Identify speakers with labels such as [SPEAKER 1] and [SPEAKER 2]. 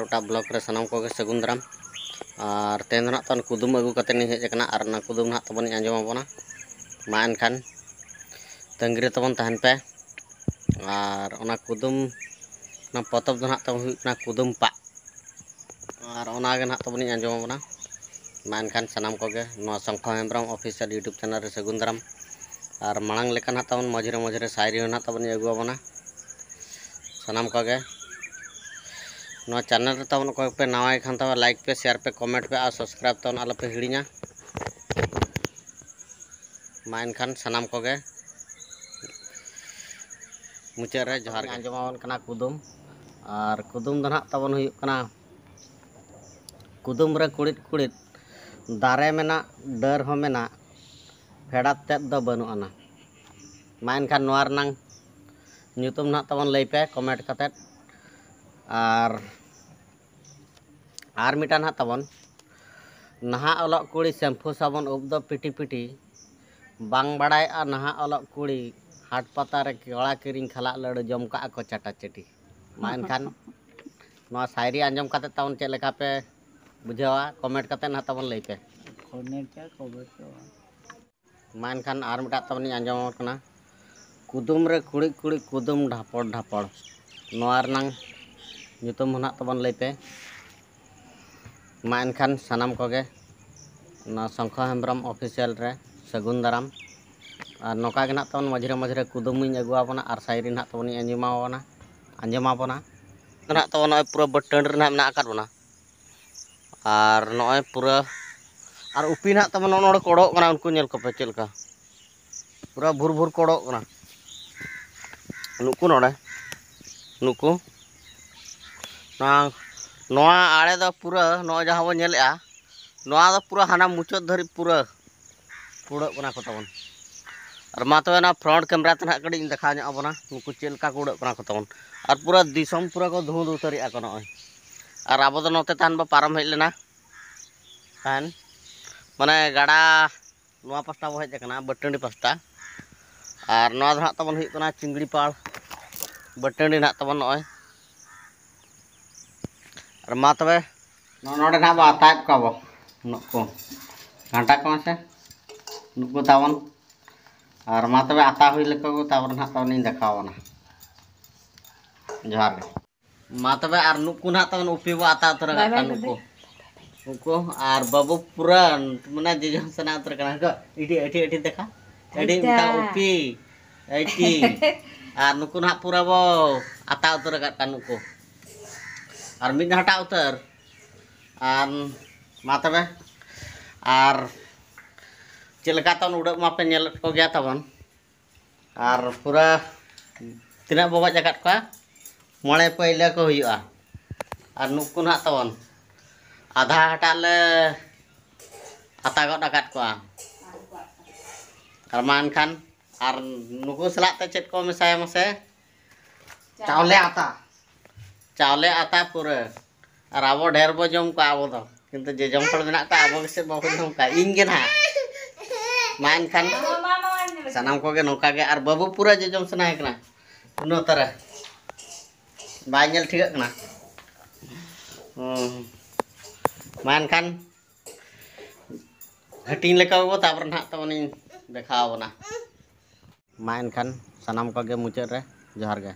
[SPEAKER 1] बारोटा block रे सनाम को सगुन दाराम और तेन ना तन कुदुम अगू कते नि हेज कना और ना कुदुम ना तबन आंजम आबोना मा एनखान तंगिरे तबन तहन पे और ओना कुदुम ना पतब दो ना तब हुई कुदुम पा और ओना गे ना तबन आंजम आबोना मा एनखान सनाम को शंख हेम्ब्रम ऑफिशियल यूट्यूब चैनल रे सगुन दाराम और मांग लेका ना तबन मझरे मझरे शायरी ना तबन अगू आबोना सनाम को चैनल रे तबन को पे नवा खान तब लाइक पे शेयर पे कमेंट पे और सब्सक्राइब तबन आलो पे हिड़ीना मा एनखान सनाम को मुचाद रे जोहार आंजमावन कना कुदुम और कुदुम दो ना तबन हुई कना कुदुम रे कुड़ित कुड़ित दारे मेना डर हो मेना फेड़ा तेद दो बनु आना मा एनखान नोआ रनांग ᱧᱩᱛᱩᱢ ना तबन लई पे कमेंट कते और मिटा ना तबन नहा अलग कुड़ी शैम्पू साबन उब दो पिटी पिटी बांग बड़ाय आ नहा अलग कुड़ी हाट पता रे केड़ा किरिंग खला लड़ जम का को चाटा चटी मा एनखान नोआ शायरी आंजम कते तबन चे लेका पे बुझावा कमेंट कते ना तबन लई पे मा एनखान और मिटा तबन आंजम कना कुदुम रे कुड़ी कुड़ी कुदुम ढापड़ ढापड़ नोआ रनांग ᱧᱩᱛᱩᱢ ना तबन लई पे मा एनखान सनाम को ना शंख हेम्ब्रम ऑफिशियल रे सगुन दाराम और नौका ना तबन मझरे मझरे कुदुम अगुआबना और शायरी ना तबन आंजमाबना ना तबन नय पूरा बटन रे ना आकाद बना और नय पूरा और उपी ना तबन नोड़ कोड़ो कना उनको नेल को पे चलका पूरा भुर भुर कोड़ो कना नुकु नोड़े नुकु ना नोआ आड़े दो पूरा नोआ जहां बन नेलेआ नोआ दो पूरा हाना मुचाद धरी पूरा कुड़ो कना को तबन और मा तबे ना फ्रंट कैमरा ते ना कड़ी देखा ᱧᱚᱜ आबोना नुकु चेलका कुड़ो कना को तबन और पूरा दिसम पूरा को धुँ उतरी आ नय और आबो दो नोते तान बा पारम हेज लेना तान माने गाड़ा नोआ पास्ता बो हेज कना बटंडी पास्ता और नोआ दो ना तबन हुई कना चिंगड़ी पाड़ बटंडी ना तबन नय और मा तबे नोडे ना बा ताप का बो नुकु घंटा को से नुकु तबन और मा तबे आता हुई लेको ताबर ना तबन देखावना जोहार मा तबे और नुकु ना तबन उपी बो आता उतर का नुकु नुकु और बाबू पूरा मने जे सना उतर कना को इटी इटी इटी देखा एडी मिटा उपी इटी और नुकु ना पूरा बो आता उतर का नुकु और मिड हटा उतर और मा तबे और चलका तन उड़क मापे नेल को गया तबन और पूरा तीना बबा जगत का मोड़े पहले को हुआ और नुकु ना तबन आधा हटा ले आता गो डकत को और मान खान और नुकु सलाते चेत को मिसाय मसे चावले आता पूरा और आबो ढेर बो जम को आबो दो किंतु जे जम पड़ मेना का आबो से बाबू जम का इन गे ना मान खान सनाम को नौका गे और बाबू पूरा जे जम सना है कना नो तरह बाय नेल ठीक कना मान खान हटिंग लेका बो तापर ना तबन देखावना मान खान सनाम को मुचाद रे जोहार गे।